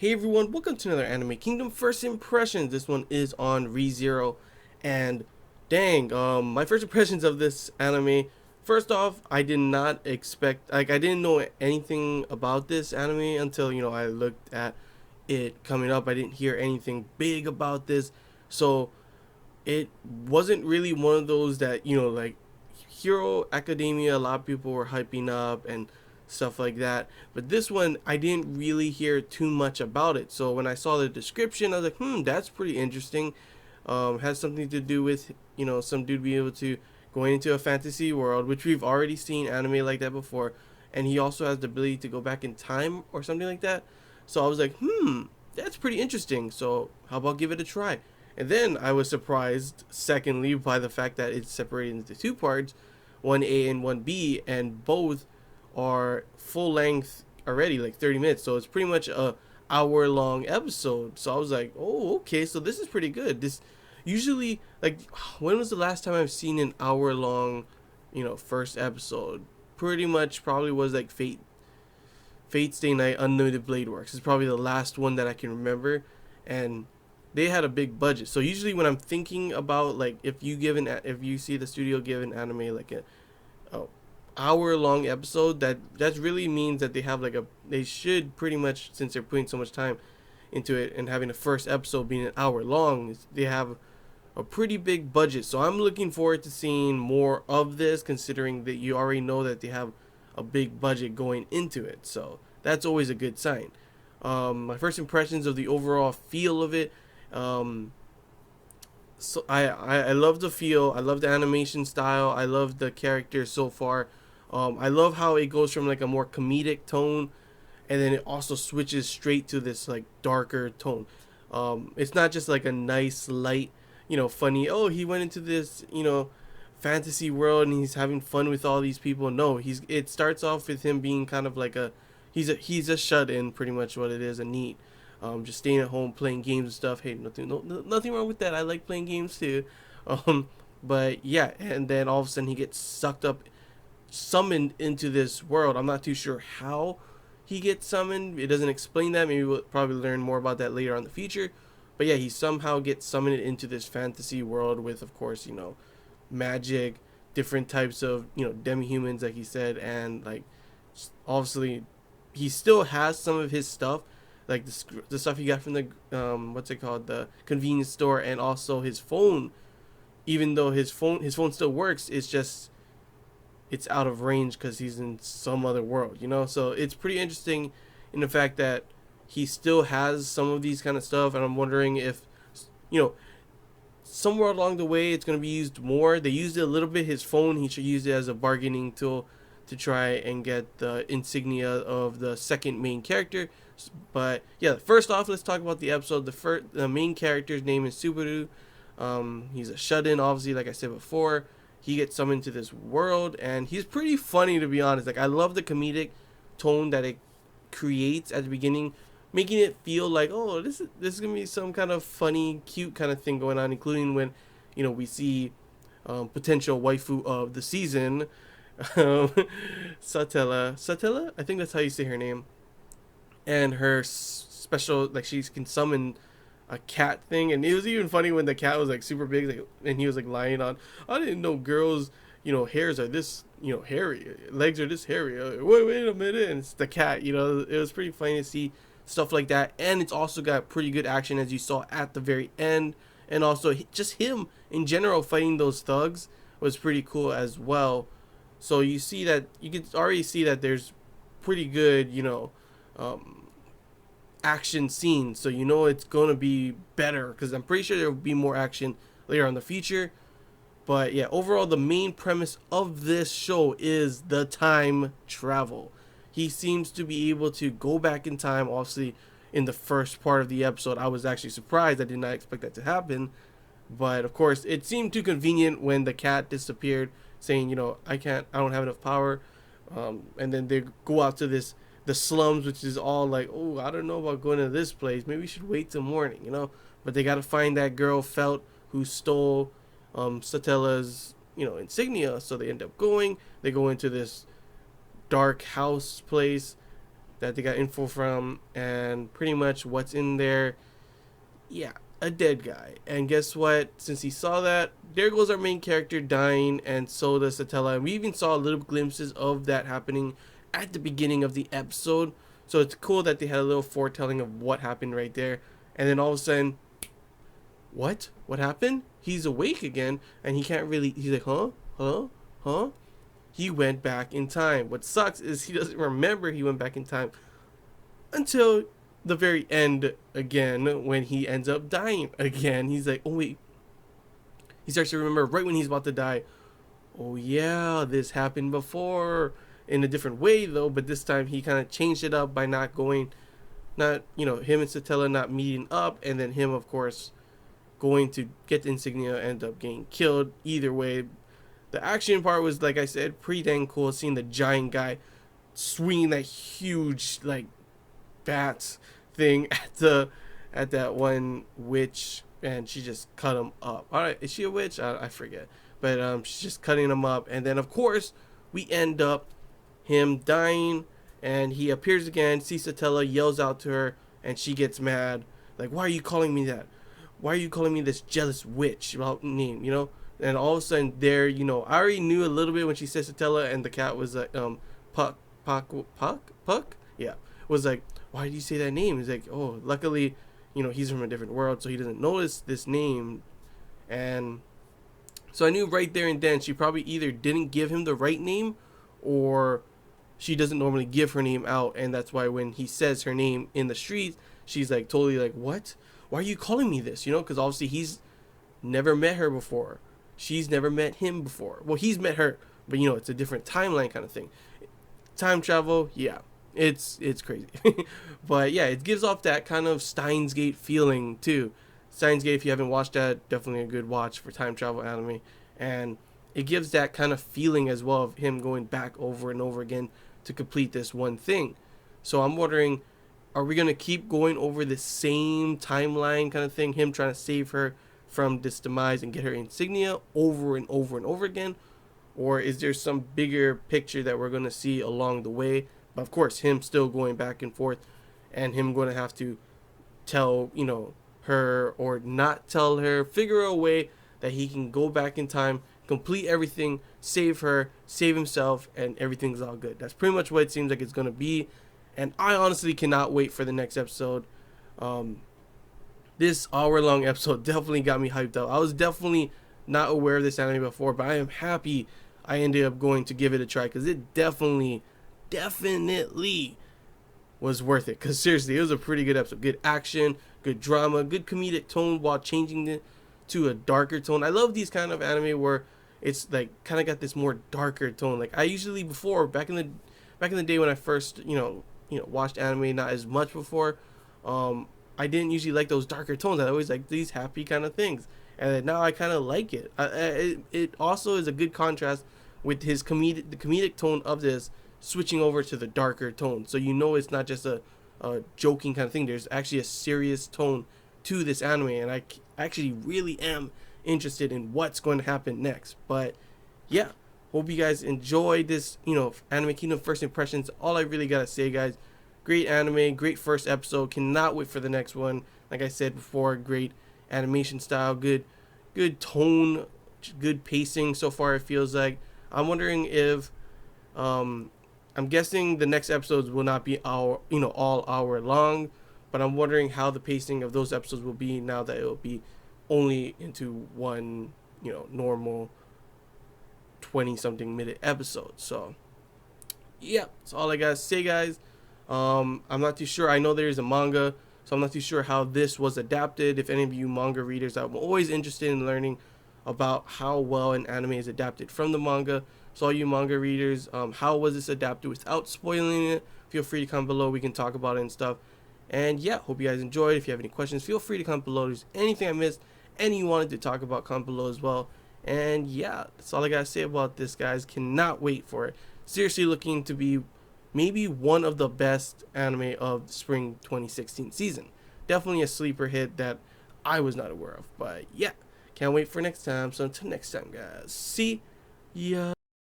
Hey everyone, welcome to another Anime Kingdom First Impressions. This one is on ReZero, and dang, my first impressions of this anime. First off, I did not expect, I didn't know anything about this anime until I looked at it coming up. I didn't hear anything big about this, so it wasn't really one of those that like Hero Academia. A lot of people were hyping up and stuff like that, but this one I didn't really hear too much about it. So when I saw the description, I was like, that's pretty interesting. Has something to do with some dude being able to going into a fantasy world, which we've already seen anime like that before, and he also has the ability to go back in time or something like that. So I was like, that's pretty interesting. So how about give it a try? And then I was surprised, secondly, by the fact that it's separated into two parts, one A and one B, and both are full length already, like 30 minutes. So it's pretty much a hour long episode. So I was like, oh, okay, so this is pretty good. This usually, like, when was the last time I've seen an hour long, first episode? Pretty much probably was like Fate Stay Night Unlimited Blade Works. It's probably the last one that I can remember, and they had a big budget. So usually when I'm thinking about, like, if you see the studio give an anime like a hour long episode, that really means that they should pretty much, since they're putting so much time into it and having the first episode being an hour long, they have a pretty big budget. So I'm looking forward to seeing more of this, considering that you already know that they have a big budget going into it. So that's always a good sign. My first impressions of the overall feel of it. Um, I love the feel. I love the animation style. I love the characters so far. I love how it goes from like a more comedic tone, and then it also switches straight to this like darker tone. It's not just like a nice light, funny. Oh, he went into this, fantasy world and he's having fun with all these people. No, it starts off with him being kind of like he's a shut in, pretty much what it is, a neat. Just staying at home playing games and stuff. Hey, nothing wrong with that. I like playing games too. Um, but yeah, and then all of a sudden he gets summoned into this world. I'm not too sure how he gets summoned. It doesn't explain that. Maybe we'll probably learn more about that later on in the future. But yeah, he somehow gets summoned into this fantasy world with, of course, magic, different types of demi-humans, like he said, and like obviously he still has some of his stuff, like the stuff he got from the what's it called, the convenience store, and also his phone. Even though his phone still works, it's out of range because he's in some other world, so it's pretty interesting in the fact that he still has some of these kind of stuff, and I'm wondering if you know somewhere along the way it's going to be used more. They used it a little bit, his phone. He should use it as a bargaining tool to try and get the insignia of the second main character. But yeah, first off, let's talk about the episode. The main character's name is Subaru. He's a shut-in, obviously, like I said before. He gets summoned to this world, and he's pretty funny, to be honest. Like, I love the comedic tone that it creates at the beginning, making it feel like, oh, this is gonna be some kind of funny, cute kind of thing going on, including when, we see potential waifu of the season, um, Satella. I think that's how you say her name, and her special, like, she can summon a cat thing. And it was even funny when the cat was like super big, like, and he was like lying on. I didn't know girls, hairs are this, hairy, legs are this hairy. Wait a minute, and it's the cat. It was pretty funny to see stuff like that, and it's also got pretty good action, as you saw at the very end, and also just him in general fighting those thugs was pretty cool as well. So you can already see that there's pretty good, um, action scenes. So it's gonna be better, because I'm pretty sure there will be more action later on in the future. But yeah, overall, the main premise of this show is the time travel. He seems to be able to go back in time. Obviously, in the first part of the episode, I was actually surprised. I did not expect that to happen. But of course, it seemed too convenient when the cat disappeared, saying, I don't have enough power. And then they go out to the slums, which is all like, oh, I don't know about going to this place. Maybe we should wait till morning. But they got to find that girl Felt who stole Satella's, insignia. So they end up going. They go into this dark house place that they got info from, and pretty much what's in there, yeah, a dead guy. And guess what? Since he saw that, there goes our main character dying, and so does Satella. And we even saw little glimpses of that happening at the beginning of the episode. So it's cool that they had a little foretelling of what happened right there. And then all of a sudden, what? What happened? He's awake again, and he can't really. He's like, huh? Huh? Huh? He went back in time. What sucks is he doesn't remember he went back in time until the very end again, when he ends up dying again. He's like, oh wait. He starts to remember right when he's about to die. Oh yeah, this happened before in a different way though, but this time he kind of changed it up by not going, not, him and Satella not meeting up, and then him, of course, going to get the insignia, end up getting killed. Either way, the action part was, like I said, pretty dang cool, seeing the giant guy swinging that huge, like, bat thing at that one witch, and she just cut him up. All right, is she a witch? I forget, but she's just cutting him up, and then of course we end up him dying, and he appears again. Satella yells out to her, and she gets mad, like, why are you calling me that? Why are you calling me this jealous witch about name? And all of a sudden there, I already knew a little bit when she said Satella, and the cat was like, Puck, yeah, was like, why did you say that name? He's like, oh, luckily, he's from a different world, so he doesn't notice this name. And so I knew right there and then she probably either didn't give him the right name, or she doesn't normally give her name out, and that's why when he says her name in the street, she's like totally like, what? Why are you calling me this? Because obviously he's never met her before. She's never met him before. Well, he's met her, but it's a different timeline kind of thing. Time travel, yeah. It's crazy. But yeah, it gives off that kind of Steins Gate feeling too. Steins Gate, if you haven't watched that, definitely a good watch for time travel anime. And it gives that kind of feeling as well of him going back over and over again to complete this one thing. So I'm wondering, are we going to keep going over the same timeline kind of thing, him trying to save her from this demise and get her insignia over and over and over again? Or is there some bigger picture that we're going to see along the way? But of course, him still going back and forth, and him going to have to tell, her or not tell her, figure a way that he can go back in time, complete everything, save her, save himself, and everything's all good. That's pretty much what it seems like it's going to be. And I honestly cannot wait for the next episode. This hour-long episode definitely got me hyped up. I was definitely not aware of this anime before, but I am happy I ended up going to give it a try, because it definitely was worth it. Because seriously, it was a pretty good episode. Good action, good drama, good comedic tone while changing it to a darker tone. I love these kind of anime where it's like kind of got this more darker tone. Like I usually before back in the day when I first watched anime, not as much before, I didn't usually like those darker tones. I always like these happy kind of things, and now I kind of like it. It also is a good contrast with the comedic tone of this switching over to the darker tone. So it's not just a joking kind of thing. There's actually a serious tone to this anime, and I actually really am interested in what's going to happen next. But yeah, hope you guys enjoyed this, Anime Kingdom first impressions. All I really gotta say, guys, great anime, great first episode. Cannot wait for the next one. Like I said before, great animation style, good tone, good pacing so far. It feels like. I'm wondering if I'm guessing the next episodes will not be all hour long, but I'm wondering how the pacing of those episodes will be now that it will be only into one, normal 20 something minute episode. So yeah, that's all I gotta say, guys. I'm not too sure. I know there's a manga, so I'm not too sure how this was adapted. If any of you manga readers, I'm always interested in learning about how well an anime is adapted from the manga. So all you manga readers, how was this adapted without spoiling it? Feel free to comment below. We can talk about it and stuff. And yeah, hope you guys enjoyed. If you have any questions, feel free to comment below. If there's anything I missed, any you wanted to talk about, comment below as well. And yeah, that's all I gotta say about this, guys. Cannot wait for it. Seriously looking to be maybe one of the best anime of the spring 2016 season. Definitely a sleeper hit that I was not aware of. But yeah, can't wait for next time. So until next time, guys. See ya.